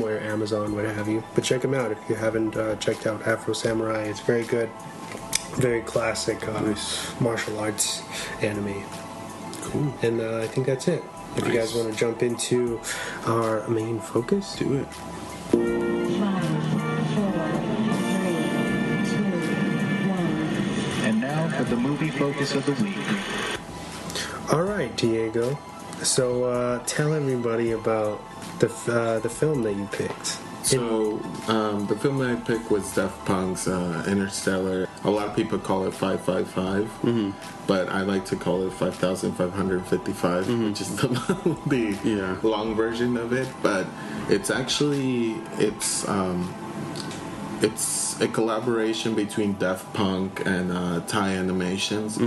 somewhere, Amazon, what have you. But check them out if you haven't checked out Afro Samurai. It's very good, very classic martial arts anime. Cool. And I think that's it. If you guys want to jump into our main focus, do it. 5, 4, 3, 2, 1. And now for the movie focus of the week. All right, Diego. So tell everybody about the film that you picked. So the film that I picked was Daft Punk's Interstellar. A lot of people call it 555, but I like to call it 5,555, which is the long version of it. But it's actually it's a collaboration between Daft Punk and Thai Animations.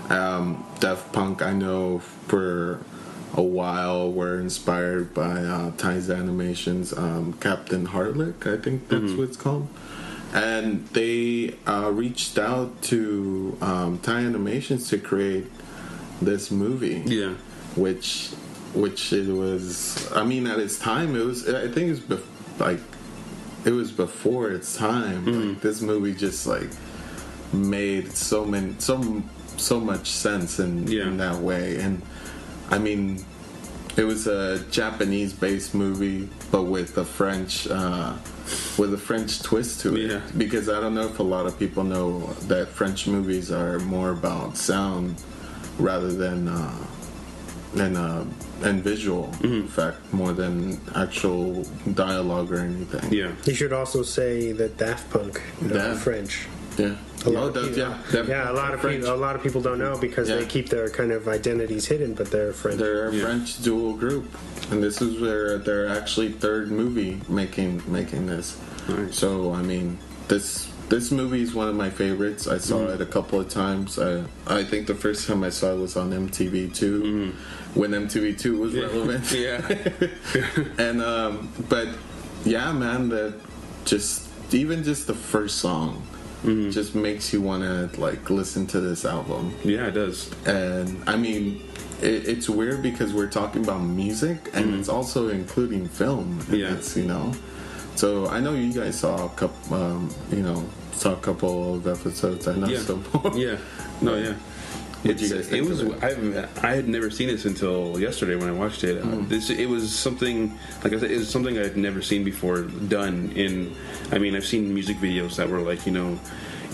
Daft Punk, I know for a while, were inspired by Thai's animations, Captain Harlick, I think that's what it's called. And they reached out to Thai Animations to create this movie. Yeah. Which it was, I mean, at its time, it was, I think it was before its time. Like, this movie just made so much sense in that way. And I mean, it was a Japanese-based movie, but with a French twist to it. Yeah. Because I don't know if a lot of people know that French movies are more about sound rather than visual effect, more than actual dialogue or anything. Yeah. You should also say that Daft Punk, French. Yeah. A lot of people don't know because they keep their kind of identities hidden, but they're French. They're a French dual group, and this is where they're actually third movie making this. Right. So I mean, this movie is one of my favorites. I saw it a couple of times. I think the first time I saw it was on MTV2 when MTV2 was relevant. And but yeah, man, that even just the first song. Just makes you want to listen to this album. Yeah, it does. And I mean, it's weird because we're talking about music and it's also including film. It's, so I know you guys saw a couple, a couple of episodes. I know some more. Yeah. No, yeah. I had never seen this until yesterday when I watched it. It was something, like I said, it was something I had never seen before done I've seen music videos that were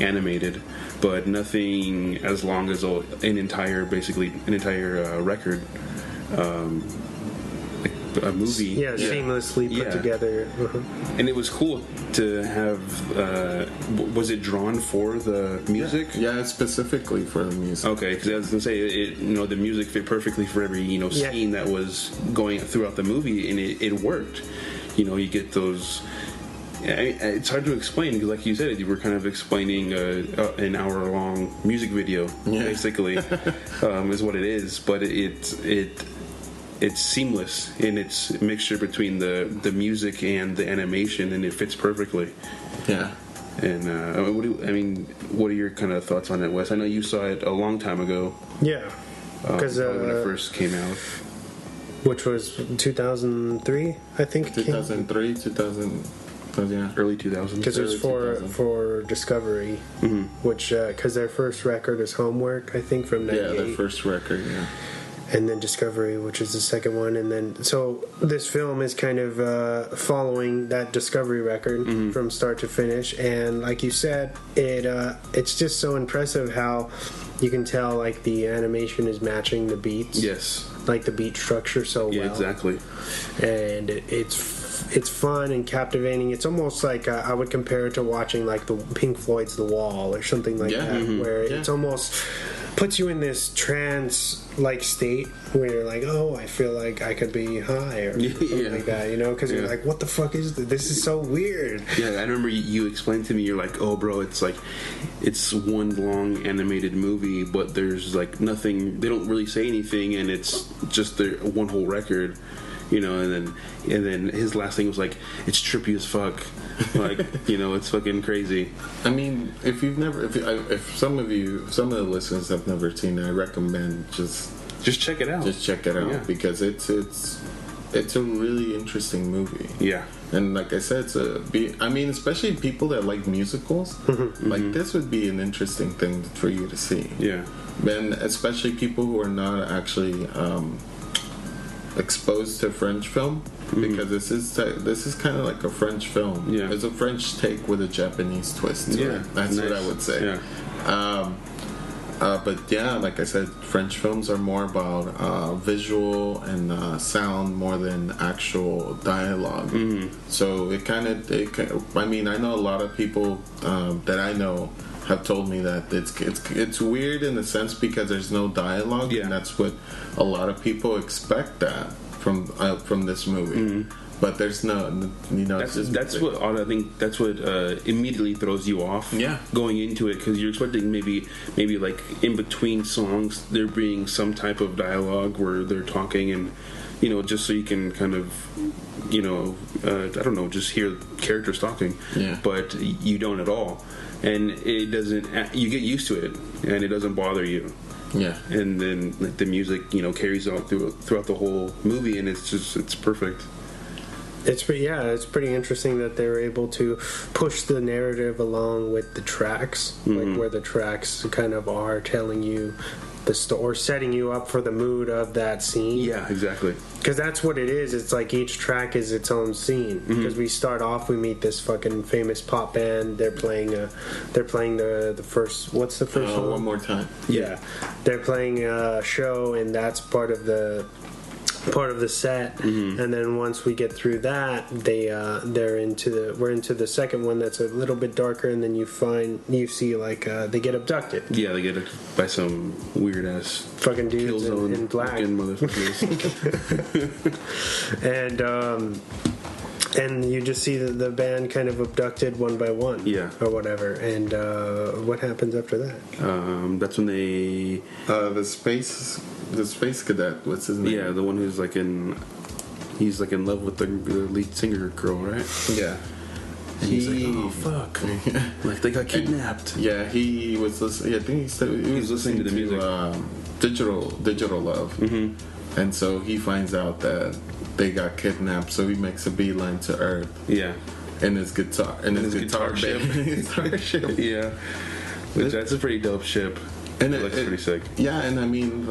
animated, but nothing as long as an entire record, a movie. Seamlessly put together. And it was cool to have, was it drawn for the music? Yeah, specifically for the music. Okay, because I was going to say, the music fit perfectly for every, scene that was going throughout the movie, and it worked. You get those... It's hard to explain, because like you said, you were kind of explaining an hour-long music video, basically, is what it is. But it's seamless in its mixture between the music and the animation, and it fits perfectly. Yeah. And what are your kind of thoughts on it, Wes? I know you saw it a long time ago. Yeah. Because when it first came out. Which was 2003, I think. 2003, 2000. Yeah, early 2000s. Because it was for Discovery, which because their first record is Homework, I think, from '98. Yeah, their first record. Yeah. And then Discovery, which is the second one, and then so this film is kind of following that Discovery record from start to finish. And like you said, it's just so impressive how you can tell the animation is matching the beats. Yes. The beat structure so well. Yeah, exactly. And it's fun and captivating. It's almost like I would compare it to watching the Pink Floyd's The Wall or something like that, where it's almost puts you in this trance-like state where you're like, oh, I feel like I could be high or something like that, because you're like, what the fuck is this? This is so weird. Yeah, I remember you explained to me, you're like, oh, bro, it's it's one long animated movie, but there's nothing, they don't really say anything, and it's just one whole record. And then his last thing was it's trippy as fuck, it's fucking crazy. I mean, if some of the listeners have never seen it, I recommend just check it out. Just check it out because it's a really interesting movie. Yeah. And like I said, especially people that like musicals, like this would be an interesting thing for you to see. Yeah. And especially people who are not actually exposed to French film, because this is kind of like a French film. Yeah. It's a French take with a Japanese twist to it. That's nice. what I would say. Yeah. But yeah, like I said, French films are more about visual and sound more than actual dialogue. So I mean, I know a lot of people that I know have told me that it's weird in a sense because there's no dialogue, and that's what a lot of people expect that from this movie. But there's no, that's what I think. That's what immediately throws you off. Yeah. Going into it, because you're expecting maybe like in between songs there being some type of dialogue where they're talking, and just so you can kind of I don't know, just hear characters talking. Yeah. But you don't at all, and it doesn't. You get used to it, and it doesn't bother you. Yeah. And then like, the music carries on throughout the whole movie, and it's perfect. It's pretty interesting that they were able to push the narrative along with the tracks, like where the tracks kind of are telling you the story, or setting you up for the mood of that scene. Yeah, exactly. Because that's what it is. It's like each track is its own scene. Because we start off, we meet this fucking famous pop band. They're playing the first. What's the first one? One More Time. Yeah, they're playing a show, and that's part of the set. And then once we get through that, we're into the second one that's a little bit darker, and then you see like they get abducted. Yeah, they get it by some weird ass fucking dudes in black motherfuckers. and you just see the band kind of abducted one by one, or whatever. And what happens after that? That's when they the space cadet. What's his name? Yeah, the one who's he's in love with the lead singer girl, right? Yeah. And he's like, oh fuck, like they got kidnapped. Yeah, he was listening. I think he said he was listening to the music. Digital Love, and so he finds out that they got kidnapped. So he makes a beeline to Earth. Yeah, in his guitar ship. Guitar ship. Yeah, which that's a pretty dope ship. And it looks pretty sick. Yeah, and I mean,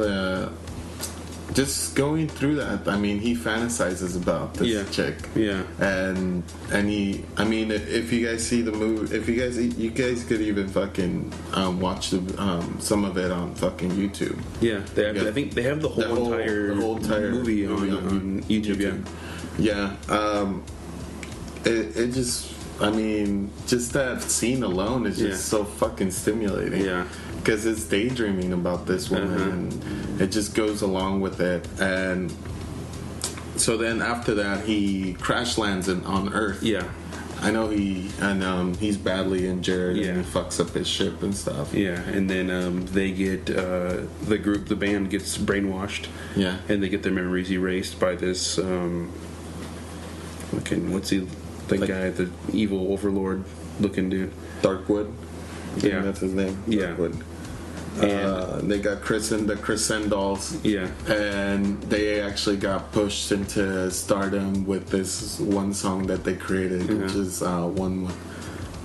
just going through that, I mean, he fantasizes about this chick. Yeah. And he, I mean, if you guys see the movie, you guys could even fucking watch some of it on fucking YouTube. Yeah, I think they have the whole entire movie on YouTube. Yeah. It just, I mean, just that scene alone is just so fucking stimulating. Yeah. Because it's daydreaming about this woman, and it just goes along with it. And so then after that, he crash lands on Earth. Yeah. I know he's badly injured, and he fucks up his ship and stuff. Yeah, and then they get the band gets brainwashed. Yeah. And they get their memories erased by this guy, the evil overlord looking dude. Darkwood. Yeah, that's his name. Yeah. Darkwood. And they got christened the Crescendos. Yeah. And they actually got pushed into stardom with this one song that they created, which is One More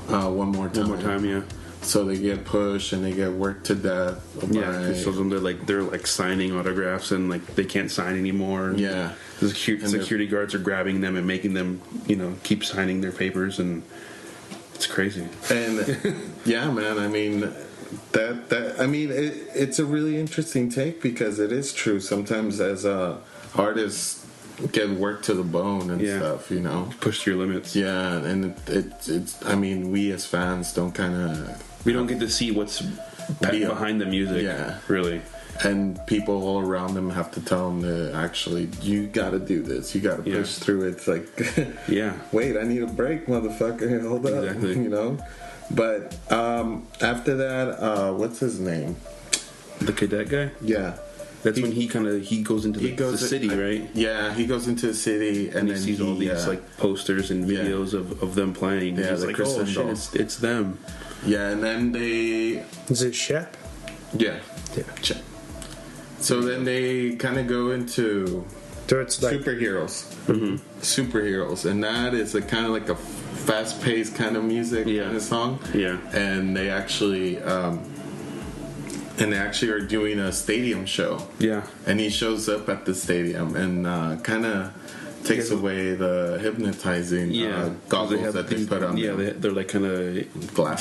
Time. One More Time, yeah. So they get pushed and they get worked to death. Yeah, so they're signing autographs and they can't sign anymore. And yeah. The security guards are grabbing them and making them, keep signing their papers, and it's crazy. And yeah, man, I mean it's a really interesting take, because it is true. Sometimes as artists get worked to the bone and stuff, push to your limits. Yeah, and it's I mean, we as fans we don't get to see what's behind the music. Yeah, really. And people all around them have to tell them to actually, you got to do this. You got to push through it. It's like, wait, I need a break, motherfucker. Hold up, exactly. But after that, what's his name? The cadet guy. Yeah, that's when he goes into the city, right? Yeah, he goes into the city and then he sees all these posters and videos of them playing. Yeah, he's like, oh shit, it's them. Yeah, and then Is it Shep? Yeah. Shep. So then they kind of go into So it's like superheroes. Superheroes, and that is a kind of like a fast-paced kind of music kind of song. Yeah, and they actually are doing a stadium show. Yeah, and he shows up at the stadium and kind of takes away the hypnotizing goggles that they put on. Yeah, they're like kind of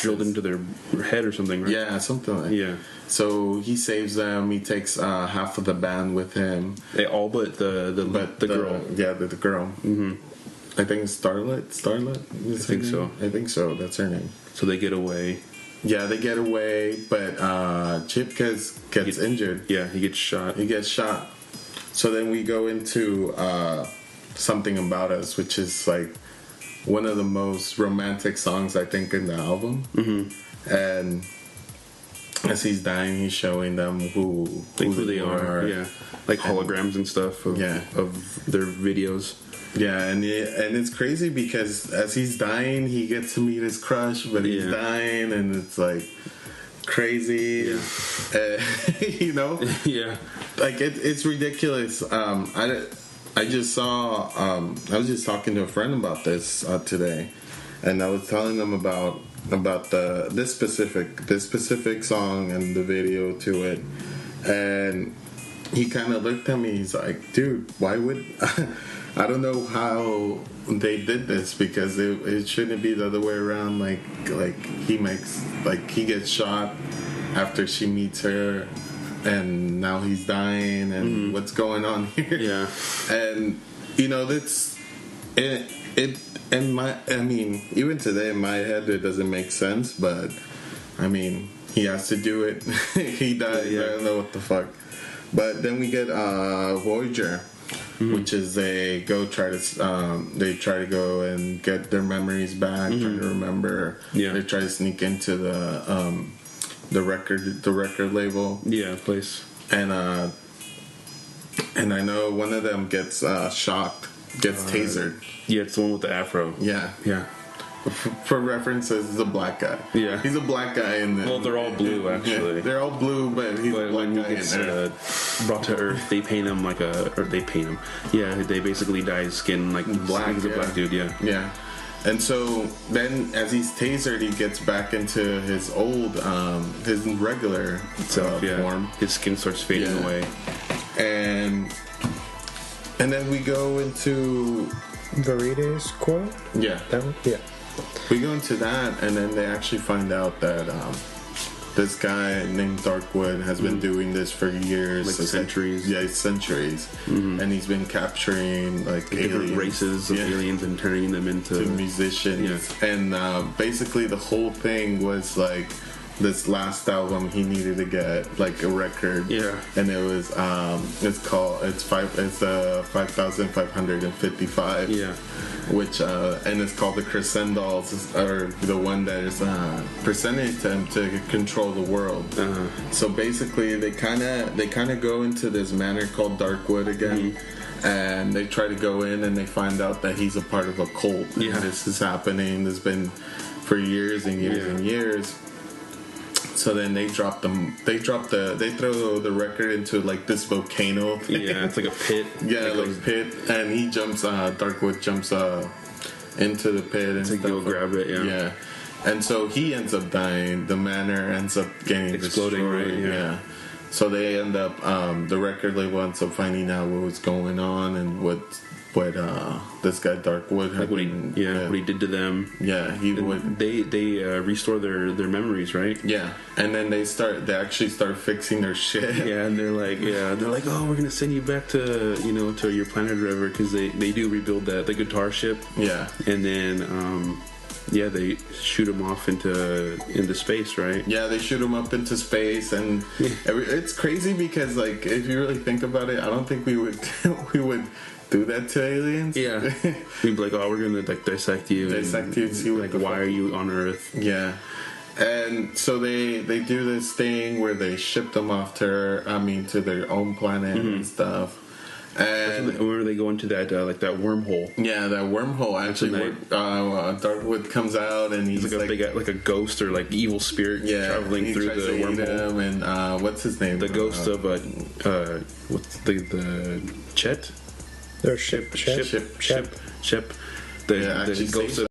drilled into their head or something, right? Yeah, something like that. Yeah. So he saves them. He takes half of the band with him. They all but the girl. Yeah, the girl. Mm-hmm. I think it's Starlet. I think so. That's her name. So they get away. Yeah, they get away, but Chip gets injured. Yeah, he gets shot. So then we go into Something About Us, which is like one of the most romantic songs I think in the album. Mm-hmm. And as he's dying, he's showing them who they are. Yeah, like holograms and stuff of their videos. Yeah, and it's crazy because as he's dying, he gets to meet his crush, but he's dying, and it's like crazy. Yeah. You know? Yeah. Like it's ridiculous. I just saw. I was just talking to a friend about this today, and I was telling them about this specific song and the video to it, and he kind of looked at me. He's like, "Dude, why would?" I don't know how they did this because it shouldn't be the other way around. Like he gets shot after she meets her, and now he's dying, and what's going on here? Yeah, and you know that's it. And even today in my head it doesn't make sense, but I mean he has to do it. He died. Yeah. I don't know what the fuck. But then we get Voyager. Which is they try to go and get their memories back, try to remember. Yeah. They try to sneak into the record label. Yeah, place. And I know one of them gets shocked, gets tasered. Yeah, it's the one with the afro. Yeah. Yeah. For references, he's a black guy. Yeah, he's a black guy in the. Well, they're all blue actually. Yeah, they're all blue, but he's a black guy. When he gets brought to Earth, they paint him they paint him. Yeah, they basically dye his skin like black. He's a black dude. Yeah. Yeah, and so then as he's tasered, he gets back into his old, his regular form. His skin starts fading away, and then we go into Veritas quote. Yeah, that one. Yeah. We go into that, and then they actually find out that this guy named Darkwood has been doing this for years, like centuries. Centuries, and he's been capturing like different races of aliens and turning them into musicians. Yeah. And basically, the whole thing was like this last album he needed to get like a record. Yeah, and it was it's 5,555. Yeah. Which and it's called the Crescendals, or the one that is presented to him to control the world. So basically, they kind of go into this manor called Darkwood again, and they try to go in, and they find out that he's a part of a cult. Yeah, and this is happening. This has been for years and years and years. So then they throw the record into like this volcano thing. Yeah, it's like a pit. Yeah, like a pit, and he jumps. Darkwood jumps into the pit and go grab it. Yeah, and so he ends up dying. The manor ends up getting exploding. Destroyed. Right? Yeah. So they end up. The record label ends up finding out what was going on and what this guy Darkwood what he did to them. Yeah, they restore their memories, right? Yeah, and then they actually start fixing their shit. Yeah, and they're like, oh, we're gonna send you back to to your planet or whatever, because they do rebuild the guitar ship. Yeah, and then they shoot him off into space, right? Yeah, they shoot him up into space, and it's crazy because like if you really think about it, I don't think we would do that to aliens. Yeah, we'd be like, oh, we're gonna like dissect you, and see like why are you on Earth? Yeah, and so they do this thing where they ship them off to their own planet and stuff. And where they go into that like that wormhole. Yeah, that wormhole actually. Darkwood comes out and he's like a ghost or like evil spirit traveling through the wormhole. And what's his name? The ghost of what's the Chet? Or ship. The goes to